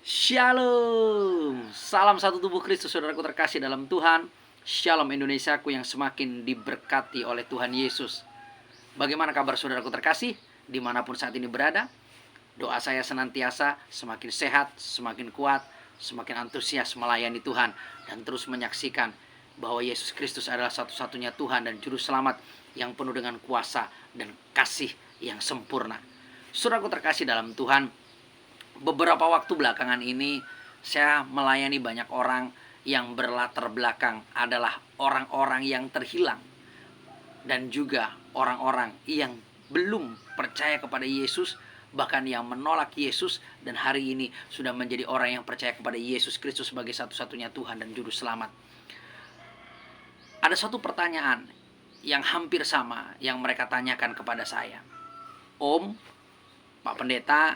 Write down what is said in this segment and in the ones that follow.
Shalom, salam satu tubuh Kristus, saudaraku terkasih dalam Tuhan. Shalom Indonesiaku yang semakin diberkati oleh Tuhan Yesus. Bagaimana kabar saudaraku terkasih, dimanapun saat ini berada? Doa saya senantiasa semakin sehat, semakin kuat, semakin antusias melayani Tuhan, dan terus menyaksikan bahwa Yesus Kristus adalah satu-satunya Tuhan dan Juru Selamat yang penuh dengan kuasa dan kasih yang sempurna. Saudaraku terkasih dalam Tuhan, beberapa waktu belakangan ini saya melayani banyak orang yang berlatar belakang adalah orang-orang yang terhilang, dan juga orang-orang yang belum percaya kepada Yesus, bahkan yang menolak Yesus, dan hari ini sudah menjadi orang yang percaya kepada Yesus Kristus sebagai satu-satunya Tuhan dan Juru Selamat. Ada satu pertanyaan yang hampir sama yang mereka tanyakan kepada saya. Om, Pak Pendeta,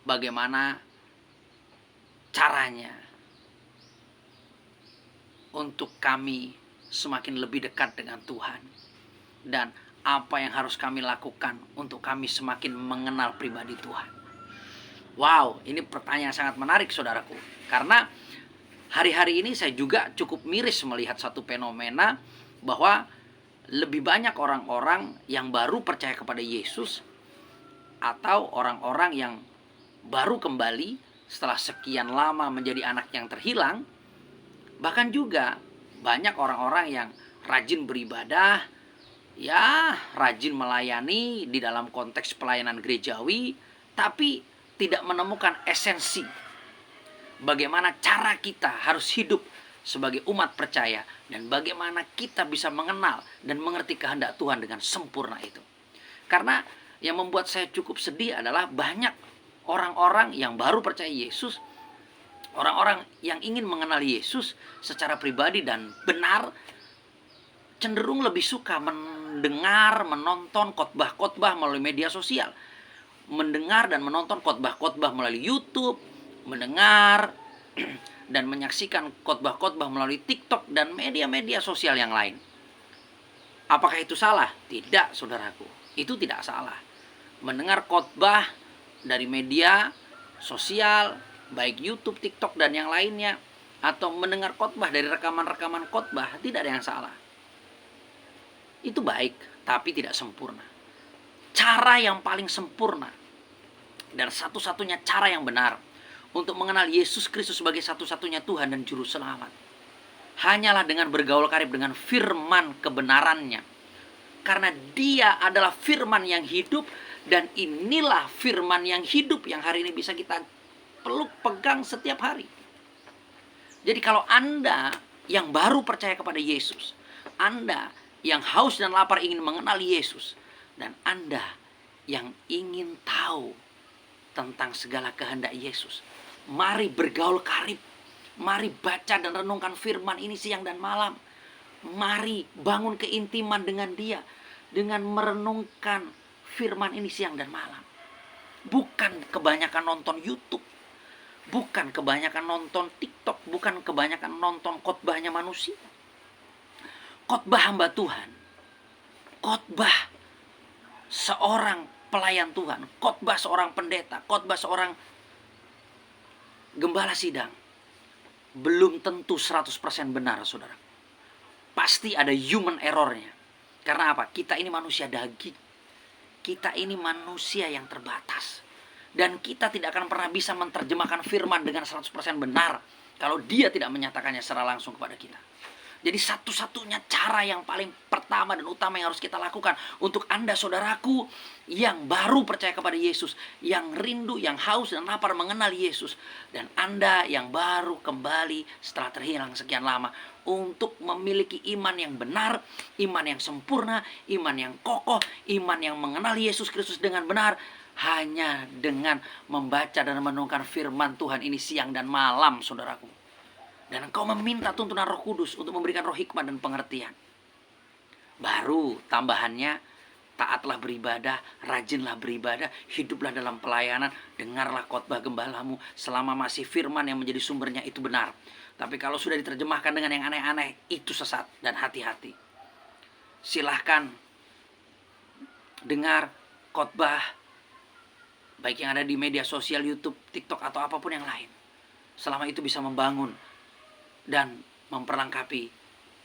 bagaimana caranya untuk kami semakin lebih dekat dengan Tuhan? Dan apa yang harus kami lakukan untuk kami semakin mengenal pribadi Tuhan? Wow, ini pertanyaan sangat menarik saudaraku. Karena hari-hari ini saya juga cukup miris melihat satu fenomena bahwa lebih banyak orang-orang yang baru percaya kepada Yesus, atau orang-orang yang baru kembali setelah sekian lama menjadi anak yang terhilang. Bahkan juga banyak orang-orang yang rajin beribadah, ya rajin melayani di dalam konteks pelayanan gerejawi, tapi tidak menemukan esensi bagaimana cara kita harus hidup sebagai umat percaya, dan bagaimana kita bisa mengenal dan mengerti kehendak Tuhan dengan sempurna itu. Karena yang membuat saya cukup sedih adalah banyak orang-orang yang baru percaya Yesus, orang-orang yang ingin mengenal Yesus secara pribadi dan benar, cenderung lebih suka mendengar, menonton khotbah-khotbah melalui media sosial, mendengar dan menonton khotbah-khotbah melalui YouTube, mendengar dan menyaksikan khotbah-khotbah melalui TikTok dan media-media sosial yang lain. Apakah itu salah? Tidak, saudaraku. Itu tidak salah. Mendengar khotbah dari media sosial, baik YouTube, TikTok, dan yang lainnya, atau mendengar khotbah dari rekaman-rekaman khotbah, tidak ada yang salah. Itu baik, tapi tidak sempurna. Cara yang paling sempurna dan satu-satunya cara yang benar untuk mengenal Yesus Kristus sebagai satu-satunya Tuhan dan Juru Selamat hanyalah dengan bergaul karib dengan firman kebenarannya. Karena Dia adalah firman yang hidup, dan inilah firman yang hidup yang hari ini bisa kita peluk pegang setiap hari. Jadi kalau Anda yang baru percaya kepada Yesus, Anda yang haus dan lapar ingin mengenal Yesus, dan Anda yang ingin tahu tentang segala kehendak Yesus, mari bergaul karib. Mari baca dan renungkan firman ini siang dan malam. Mari bangun keintiman dengan Dia dengan merenungkan firman ini siang dan malam. Bukan kebanyakan nonton YouTube, bukan kebanyakan nonton TikTok, bukan kebanyakan nonton khotbahnya manusia. Khotbah hamba Tuhan, khotbah seorang pelayan Tuhan, khotbah seorang pendeta, khotbah seorang gembala sidang, belum tentu 100% benar, saudara. Pasti ada human errornya. Karena apa? Kita ini manusia daging. Kita ini manusia yang terbatas. Dan kita tidak akan pernah bisa menerjemahkan firman dengan 100% benar kalau Dia tidak menyatakannya secara langsung kepada kita. Jadi satu-satunya cara yang paling pertama dan utama yang harus kita lakukan untuk Anda, saudaraku, yang baru percaya kepada Yesus, yang rindu, yang haus dan lapar mengenal Yesus, dan Anda yang baru kembali setelah terhilang sekian lama, untuk memiliki iman yang benar, iman yang sempurna, iman yang kokoh, iman yang mengenal Yesus Kristus dengan benar, hanya dengan membaca dan merenungkan firman Tuhan ini siang dan malam, saudaraku. Dan engkau meminta tuntunan Roh Kudus untuk memberikan roh hikmat dan pengertian. Baru tambahannya, taatlah beribadah, rajinlah beribadah, hiduplah dalam pelayanan, dengarlah khotbah gembalamu selama masih firman yang menjadi sumbernya itu benar. Tapi kalau sudah diterjemahkan dengan yang aneh-aneh, itu sesat, dan hati-hati. Silahkan dengar khotbah baik yang ada di media sosial, YouTube, TikTok, atau apapun yang lain, selama itu bisa membangun dan memperlengkapi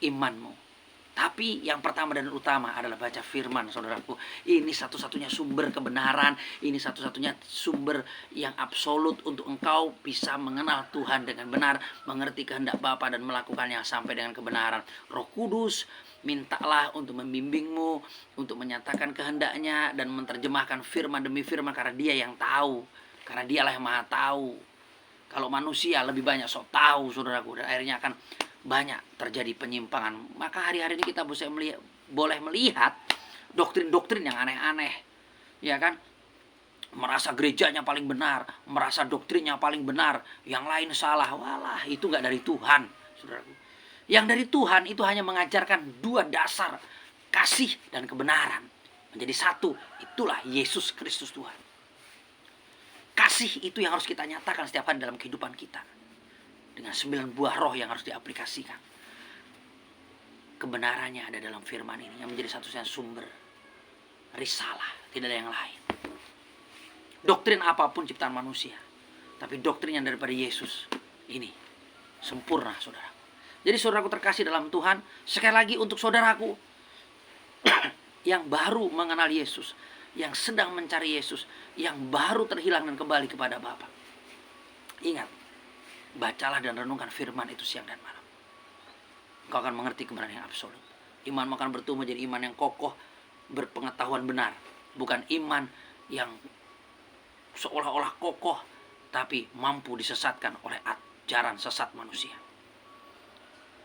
imanmu. Tapi yang pertama dan utama adalah baca firman, saudaraku. Ini satu-satunya sumber kebenaran. Ini satu-satunya sumber yang absolut untuk engkau bisa mengenal Tuhan dengan benar, mengerti kehendak Bapa dan melakukannya sampai dengan kebenaran. Roh Kudus, mintalah untuk membimbingmu, untuk menyatakan kehendaknya dan menerjemahkan firman demi firman, karena Dia yang tahu. Karena Dialah yang Maha Tahu. Kalau manusia lebih banyak sok tahu, saudaraku, dan akhirnya akan banyak terjadi penyimpangan. Maka hari-hari ini kita boleh melihat doktrin-doktrin yang aneh-aneh, ya kan? Merasa gerejanya paling benar, merasa doktrinnya paling benar, yang lain salah. Walah, itu nggak dari Tuhan, saudaraku. Yang dari Tuhan itu hanya mengajarkan dua dasar, kasih dan kebenaran, menjadi satu. Itulah Yesus Kristus Tuhan. Kasih itu yang harus kita nyatakan setiap hari dalam kehidupan kita, dengan 9 buah roh yang harus diaplikasikan. Kebenarannya ada dalam firman ini yang menjadi satu-satunya sumber risalah, tidak ada yang lain. Doktrin apapun ciptaan manusia, tapi doktrin yang daripada Yesus ini sempurna, saudara. Jadi saudaraku terkasih dalam Tuhan, sekali lagi untuk saudaraku yang baru mengenal Yesus, yang sedang mencari Yesus, yang baru terhilang dan kembali kepada Bapa, ingat, bacalah dan renungkan firman itu siang dan malam. Engkau akan mengerti kebenaran yang absolut. Iman akan bertumbuh menjadi iman yang kokoh, berpengetahuan benar. Bukan iman yang seolah-olah kokoh, tapi mampu disesatkan oleh ajaran sesat manusia.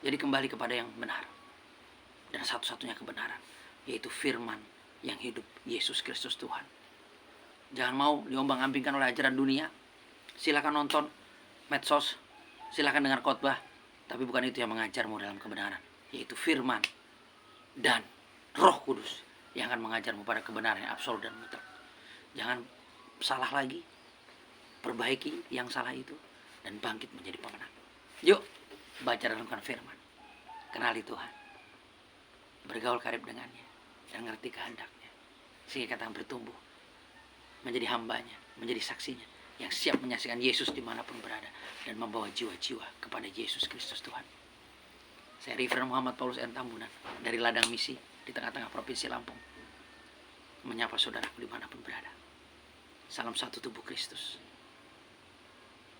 Jadi kembali kepada yang benar. Dan satu-satunya kebenaran, yaitu firman yang hidup, Yesus Kristus Tuhan. Jangan mau diombang-ambingkan oleh ajaran dunia. Silakan nonton medsos, silakan dengar khotbah, tapi bukan itu yang mengajarmu dalam kebenaran, yaitu firman dan Roh Kudus yang akan mengajarmu pada kebenaran yang absolut dan mutlak. Jangan salah lagi, perbaiki yang salah itu dan bangkit menjadi pemenang. Yuk, baca dan renungkan firman, kenali Tuhan, bergaul karib dengannya, dan ngerti kehendaknya, sehingga kita bertumbuh menjadi hambanya, menjadi saksinya, yang siap menyaksikan Yesus dimanapun berada dan membawa jiwa-jiwa kepada Yesus Kristus Tuhan. Saya Reverend Muhammad Paulus N. Tambunan dari Ladang Misi di tengah-tengah Provinsi Lampung, menyapa saudaraku dimanapun berada. Salam satu tubuh Kristus.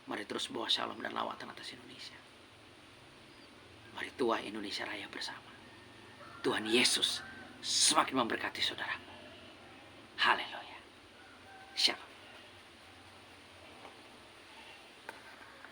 Mari terus bawa shalom dan lawatan atas Indonesia. Mari tuai Indonesia Raya bersama. Tuhan Yesus semakin memberkati saudara. Haleluya. Shalom.